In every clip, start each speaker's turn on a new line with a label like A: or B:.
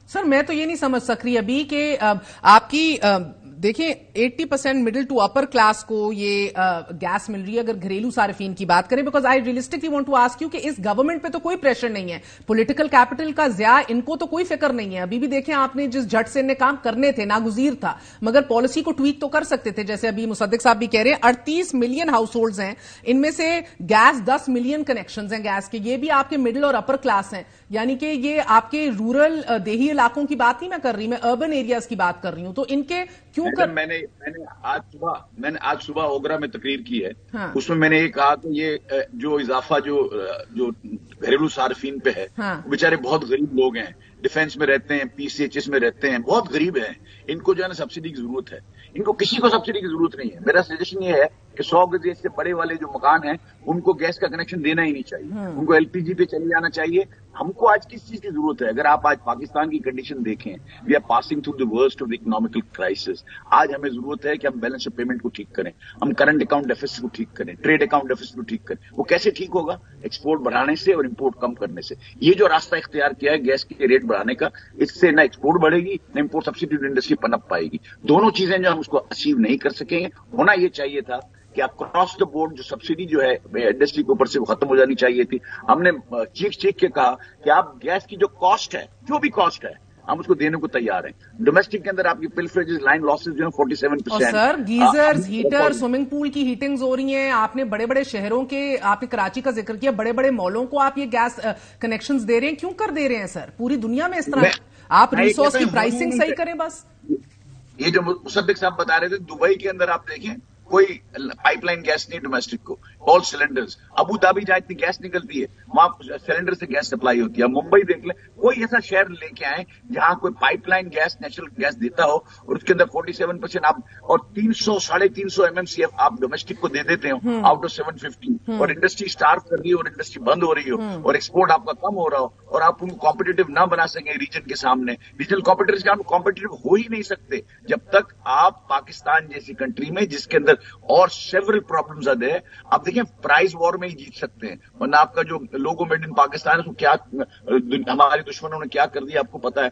A: سر میں تو یہ نہیں سمجھ سک رہی ابھی کہ آپ کی دیکھیں 80% مڈل ٹو اپر کلاس کو یہ گیس مل رہی ہے اگر گھریلو صارفین کی بات کریں، because I realistically want to ask you کہ اس گورنمنٹ پہ تو کوئی پریشر نہیں ہے، پولیٹیکل کیپٹل کا ضیاع ان کو تو کوئی فکر نہیں ہے. ابھی بھی دیکھیں آپ نے جس جھٹ سے کام کرنے تھے ناگزیر تھا، مگر پالیسی کو ٹویک تو کر سکتے تھے. جیسے ابھی مصدق صاحب بھی کہہ رہے ہیں 38 ملین ہاؤس ہولڈز ہیں، ان میں سے گیس 10 ملین کنیکشنز ہیں گیس کے، یہ بھی آپ کے مڈل اور اپر کلاس ہیں. یعنی کہ یہ آپ کے رورل دیہی علاقوں کی بات نہیں میں کر رہی، میں اربن ایریاز کی بات کر رہی ہوں. تو ان کے کیوں
B: میں نے آج صبح اوگرا میں تقریر کی ہے. اس میں نے یہ کہا کہ یہ جو اضافہ جو گھریلو صارفین پہ ہے وہ بیچارے بہت غریب لوگ ہیں، ڈیفینس میں رہتے ہیں، پی سی ایچ ایس میں رہتے ہیں، بہت غریب ہیں. ان کو جو ہے نا سبسڈی کی ضرورت ہے. ان کو کسی کو سبسڈی کی ضرورت نہیں ہے. میرا سجیشن یہ ہے کہ 100 گز سے بڑے والے جو مکان ہیں ان کو گیس کا کنیکشن دینا ہی نہیں چاہیے، ان کو ایل پی جی پہ چلے جانا چاہیے. ہم کو آج کس چیز کی ضرورت ہے؟ اگر آپ آج پاکستان کی کنڈیشن دیکھیں، we are passing through the worst of the economical crisis. آج ہمیں ضرورت ہے کہ ہم بیلنس آف پیمنٹ کو ٹھیک کریں، ہم کرنٹ اکاؤنٹ ڈیفیسٹ کو ٹھیک کریں، ٹریڈ اکاؤنٹ ڈیفیسٹ کو ٹھیک کریں. وہ کیسے ٹھیک ہوگا؟ ایکسپورٹ بڑھانے سے اور امپورٹ کم کرنے سے. یہ جو راستہ اختیار کیا ہے گیس کے ریٹ بڑھانے کا، اس سے نہ ایکسپورٹ بڑھے گی نہ امپورٹ سبسٹیٹیوٹ انڈسٹری پنپ پائے گی. دونوں چیزیں جو ہم اس کو اچیو نہیں کر سکیں گے. ہونا یہ چاہیے تھا کہ اکراس دا بورڈ جو سبسڈی جو ہے انڈسٹری کے اوپر سے وہ ختم ہو جانی چاہیے تھی. ہم نے چیخ کے کہا کہ آپ گیس کی جو کاسٹ ہے، جو بھی کاسٹ ہے، ہم اس کو دینے کو تیار ہیں. ڈومیسٹک کے اندر آپ کی پلفریجز لائن لاسز جو ہیں 47%.
A: سر گیزرز، ہیٹر، سوئمنگ پول کی ہیٹنگز ہو رہی ہیں. آپ نے بڑے بڑے شہروں کے، آپ نے کراچی کا ذکر کیا، بڑے بڑے مالوں کو آپ یہ گیس کنیکشنز دے رہے ہیں. کیوں کر دے رہے ہیں سر؟ پوری دنیا میں اس طرح آپ ریسورس کی پرائسنگ صحیح کریں بس.
B: یہ جو مصدق صاحب بتا رہے تھے، دبئی کے اندر آپ دیکھیں کوئی پائپ لائن گیس نہیں ڈومیسٹک کو، آل سلنڈرز. ابو دھابی جہاں اتنی گیس نکلتی ہے وہاں سلنڈر سے گیس سپلائی ہوتی ہے. ممبئی دیکھ لیں، کوئی ایسا شہر لے کے آئے جہاں کوئی pipeline gas natural gas دیتا ہو اور اس کے اندر 47% آپ اور 300-350 MMCF آپ ڈومیسٹک کو دے دیتے ہو آؤٹ آف 750، اور انڈسٹری اسٹارو کر رہی ہو اور انڈسٹری بند ہو رہی ہو اور ایکسپورٹ آپ کا کم ہو رہا ہو اور آپ ان کو کمپٹیٹو نہ بنا سکیں ریجن کے سامنے. ریجنل کمپیٹیٹرز کے سامنے کمپٹیٹو ہو ہی نہیں سکتے جب تک آپ پاکستان جیسی کنٹری میں، جس کے اندر اور سیورل پرابلمز آتے ہیں. آپ دیکھیں پرائز وار میں ہی جیت سکتے ہیں، ورنہ آپ کا جو لوگو میڈ ان پاکستان ہے کیا ہمارے دشمنوں نے کیا کر دیا آپ کو پتا ہے.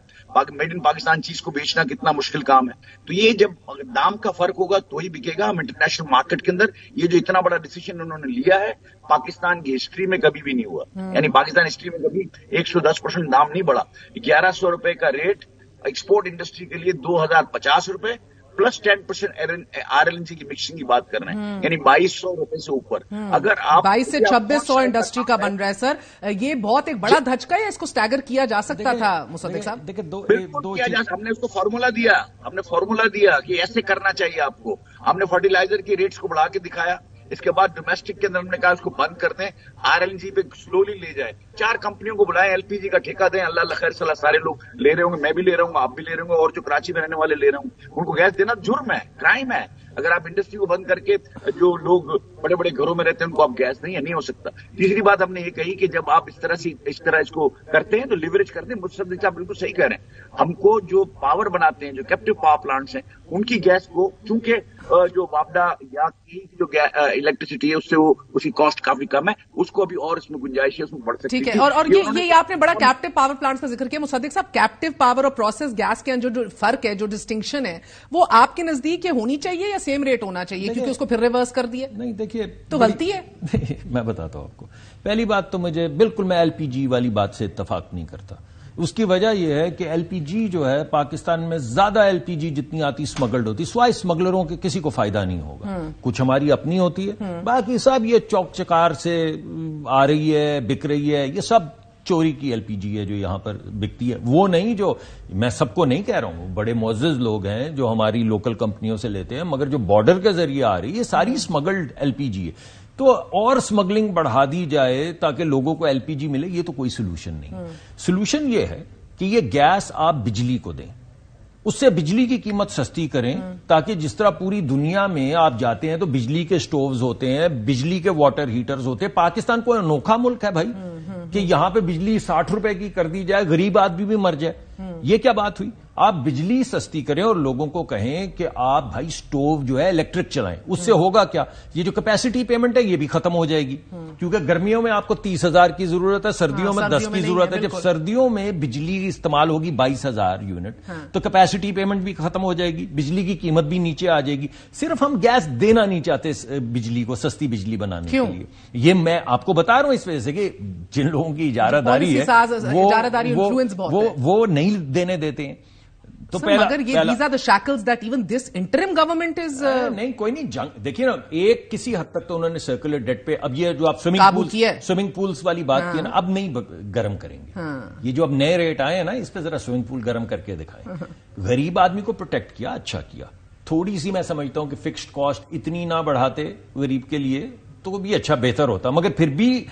B: میڈ ان پاکستان چیز کو بیچنا کتنا مشکل کام ہے. تو یہ جب دام کا فرق ہوگا تو ہی بکے گا. ہم انٹرنیشنل مارکیٹ کے اندر یہ جو اتنا بڑا ڈیسیژن انہوں نے لیا ہے پاکستان کی ہسٹری میں کبھی بھی نہیں ہوا. یعنی پاکستان ہسٹری میں کبھی 110% دام نہیں بڑھا. 1100 روپے کا ریٹ ایکسپورٹ انڈسٹری کے لیے 2050 روپے پلس 10% RLNG کی مکسنگ کی بات کر رہے ہیں، یعنی 2200 روپے سے اوپر. اگر آپ
A: 22 سے 2600 انڈسٹری کا بن رہا ہے سر. یہ بہت ایک بڑا دھچکا ہے، اس کو اسٹیگر کیا جا سکتا تھا مصدق صاحب.
B: ہم نے اس کو فارمولا دیا کہ ایسے کرنا چاہیے آپ کو. ہم نے فرٹیلائزر کے ریٹس کو بڑھا کے دکھایا. اس کے بعد ڈومیسٹک کے اندر ہم نے کہا اس کو بند کر دیں، RLNG پہ سلولی لے جائے. 4 کمپنیوں کو بلائیں، LPG کا ٹھیکہ دیں. اللہ خیر صلاح سارے لوگ لے رہے ہوں گے، میں بھی لے رہا ہوں، آپ بھی لے رہے ہوں گے، اور جو کراچی میں رہنے والے لے رہے ہوں گے. ان کو گیس دینا جرم ہے، کرائم ہے. اگر آپ انڈسٹری کو بند کر کے جو لوگ بڑے بڑے گھروں میں رہتے ہیں ان کو آپ گیس نہیں ہو سکتا. تیسری بات ہم نے یہ کہی کہ جب آپ اس طرح اس کو کرتے ہیں تو لیوریج کرتے ہیں. مصدق صاحب بالکل صحیح کہہ رہے ہیں. ہم کو جو پاور بناتے ہیں، جو کیپٹیو پاور پلانٹس ہیں، ان کی گیس کو چونکہ جو وابڈا یا کی جو الیکٹریسٹی ہے اس کی کاسٹ کافی کم ہے، اس کو ابھی اور اس میں گنجائش ہے، اس میں بڑھ سکتی ہے.
A: ٹھیک ہے. اور یہ آپ نے بڑا کیپٹیو پاور پلانٹس کا ذکر کیا مصدق صاحب. کیپٹیو پاور اور پروسیس گیس کے جو فرق ہے، جو ڈسٹنکشن ہے، وہ آپ کے نزدیک یہ ہونی چاہیے یا سیم ریٹ ہونا چاہیے؟ کیونکہ اس کو پھر ریورس کر دیا
C: نہیں. دیکھیے
A: تو غلطی ہے.
C: میں بتاتا ہوں آپ کو. پہلی بات تو مجھے بالکل میں LPG والی بات سے اتفاق نہیں کرتا. اس کی وجہ یہ ہے کہ LPG جو ہے پاکستان میں زیادہ LPG جتنی آتی اسمگلڈ ہوتی، سوائے اسمگلروں کے کسی کو فائدہ نہیں ہوگا. کچھ ہماری اپنی ہوتی ہے، باقی سب یہ چوک چکار سے آ رہی ہے، بک رہی ہے. یہ سب چوری کی LPG ہے جو یہاں پر بکتی ہے. وہ نہیں جو میں سب کو نہیں کہہ رہا ہوں، بڑے معزز لوگ ہیں جو ہماری لوکل کمپنیوں سے لیتے ہیں، مگر جو بارڈر کے ذریعے آ رہی ہے یہ ساری اسمگلڈ LPG ہے. تو اور اسمگلنگ بڑھا دی جائے تاکہ لوگوں کو LPG ملے، یہ تو کوئی سولوشن نہیں. سولوشن یہ ہے کہ یہ گیس آپ بجلی کو دیں، اس سے بجلی کی قیمت سستی کریں، تاکہ جس طرح پوری دنیا میں آپ جاتے ہیں تو بجلی کے سٹووز ہوتے ہیں، بجلی کے واٹر ہیٹرز ہوتے ہیں. پاکستان کوئی انوکھا ملک ہے بھائی کہ یہاں پہ بجلی 60 روپے کی کر دی جائے، غریب آدمی بھی مر جائے. یہ کیا بات ہوئی؟ آپ بجلی سستی کریں اور لوگوں کو کہیں کہ آپ بھائی سٹوو جو ہے الیکٹرک چلائیں. اس سے ہوگا کیا؟ یہ جو کیپیسٹی پیمنٹ ہے یہ بھی ختم ہو جائے گی, کیونکہ گرمیوں میں آپ کو 30,000 کی ضرورت ہے, سردیوں میں 10 کی ضرورت ہے. جب سردیوں میں بجلی استعمال ہوگی 22,000 یونٹ تو کیپیسٹی پیمنٹ بھی ختم ہو جائے گی, بجلی کی قیمت بھی نیچے آ جائے گی. صرف ہم گیس دینا نہیں چاہتے بجلی کو سستی بجلی بنانے کے لیے. یہ میں آپ کو بتا رہا ہوں اس وجہ سے کہ جن لوگوں کی اجارہ داری ہے وہ نہیں دینے دیتے ہیں. تو
A: مگر یہ these are the shackles that even this interim government is
C: نہیں, کوئی نہیں. دیکھیے نا, ایک کسی حد تک تو انہوں نے سرکولر ڈیٹ پہ, اب یہ جو آپ سوئمنگ پولز والی بات کی ہے نا, اب نہیں گرم کریں گے. یہ جو اب نئے ریٹ آئے ہیں نا, اس پہ ذرا سوئمنگ پول گرم کر کے دکھائیں. غریب آدمی کو پروٹیکٹ کیا, اچھا کیا. تھوڑی سی میں سمجھتا ہوں کہ فکسڈ کاسٹ اتنی نہ بڑھاتے غریب کے لیے تو بھی اچھا بہتر ہوتا, مگر پھر بھی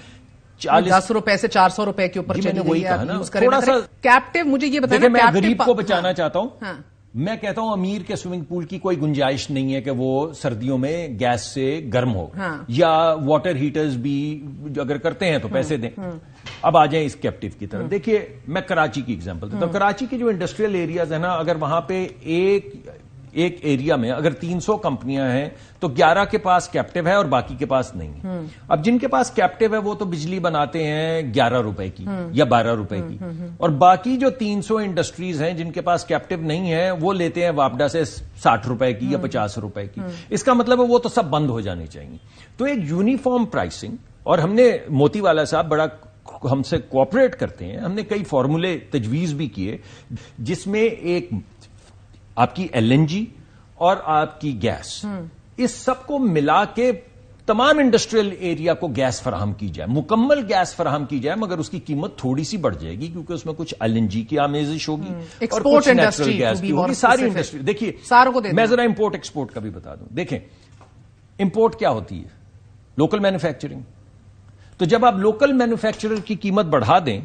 A: 10 روپے سے 400 روپے کے اوپر چلی گئی ہے.
C: تھوڑا سا
A: کیپٹیو, مجھے یہ بتائیں,
C: میں غریب کو بچانا چاہتا ہوں. میں کہتا ہوں امیر کے سوئمنگ پول کی کوئی گنجائش نہیں ہے کہ وہ سردیوں میں گیس سے گرم ہو, یا واٹر ہیٹرز بھی اگر کرتے ہیں تو پیسے دیں. اب آ جائیں اس کیپٹیو کی طرف. دیکھیے میں کراچی کی ایگزامپل دیتا ہوں. کراچی کے جو انڈسٹریل ایریاز ہیں نا, اگر وہاں پہ ایک ایریا میں اگر 300 کمپنیاں ہیں تو 11 کے پاس کیپٹیو ہے اور باقی کے پاس نہیں ہے. اب جن کے پاس کیپٹیو ہے وہ تو بجلی بناتے ہیں 11 روپے کی یا 12 روپے کی, اور باقی جو 300 انڈسٹریز ہیں جن کے پاس کیپٹیو نہیں ہے وہ لیتے ہیں واپڈا سے 60 روپے کی یا 50 روپے کی. اس کا مطلب ہے وہ تو سب بند ہو جانے چاہیے. تو ایک یونیفارم پرائسنگ, اور ہم نے موتی والا صاحب بڑا ہم سے کوآپریٹ کرتے ہیں, ہم نے کئی فارمولے تجویز بھی کیے جس میں ایک آپ کی LNG اور آپ کی گیس, اس سب کو ملا کے تمام انڈسٹریل ایریا کو گیس فراہم کی جائے, مکمل گیس فراہم کی جائے, مگر اس کی قیمت تھوڑی سی بڑھ جائے گی کیونکہ اس میں کچھ LNG کی آمیزش ہوگی اور کچھ نیچرل گیس کی ہوگی. ساری انڈسٹری دیکھیے, میں ذرا امپورٹ ایکسپورٹ کا بھی بتا دوں. دیکھیں امپورٹ کیا ہوتی ہے, لوکل مینوفیکچرنگ. تو جب آپ لوکل مینوفیکچرر کی قیمت بڑھا دیں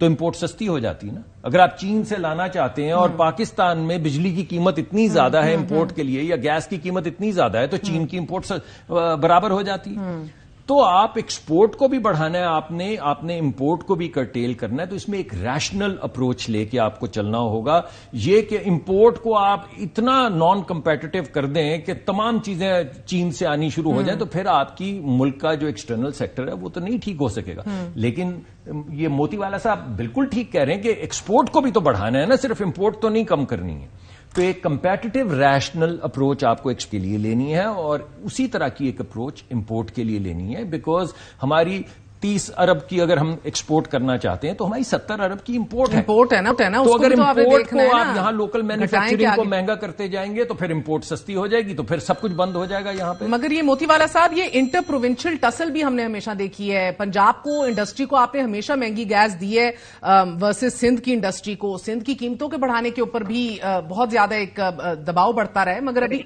C: تو امپورٹ سستی ہو جاتی ہے نا. اگر آپ چین سے لانا چاہتے ہیں اور پاکستان میں بجلی کی قیمت اتنی زیادہ ہے امپورٹ کے لیے, یا گیس کی قیمت اتنی زیادہ ہے, تو چین کی امپورٹ برابر ہو جاتی ہے. تو آپ ایکسپورٹ کو بھی بڑھانا ہے, آپ نے امپورٹ کو بھی کرٹیل کرنا ہے. تو اس میں ایک ریشنل اپروچ لے کے آپ کو چلنا ہوگا. یہ کہ امپورٹ کو آپ اتنا نان کمپیٹیٹو کر دیں کہ تمام چیزیں چین سے آنی شروع ہو جائیں, تو پھر آپ کی ملک کا جو ایکسٹرنل سیکٹر ہے وہ تو نہیں ٹھیک ہو سکے گا. لیکن یہ موتی والا صاحب بالکل ٹھیک کہہ رہے ہیں کہ ایکسپورٹ کو بھی تو بڑھانا ہے نا, صرف امپورٹ تو نہیں کم کرنی ہے. تو ایک کمپیٹیٹو ریشنل اپروچ آپ کو ایکسپورٹ کے لیے لینی ہے, اور اسی طرح کی ایک اپروچ امپورٹ کے لیے لینی ہے. بیکاز ہماری 30 ارب کی اگر ہم ایکسپورٹ کرنا چاہتے ہیں تو ہماری 70 ارب کی امپورٹ ہے. تو اگر امپورٹ کو آپ یہاں لوکل مینوفیکچرنگ کو مہنگا کرتے جائیں گے تو پھر امپورٹ سستی ہو جائے گی, تو پھر سب کچھ بند ہو جائے گا یہاں پہ.
A: مگر یہ موتی والا صاحب, یہ انٹر پروونشل ٹسل بھی ہم نے ہمیشہ دیکھی ہے. پنجاب کو انڈسٹری کو آپ نے ہمیشہ مہنگی گیس دی ہے ورسز سندھ کی انڈسٹری کو. سندھ کی قیمتوں کے بڑھانے کے اوپر بھی بہت زیادہ ایک دباؤ بڑھتا رہا ہے, مگر ابھی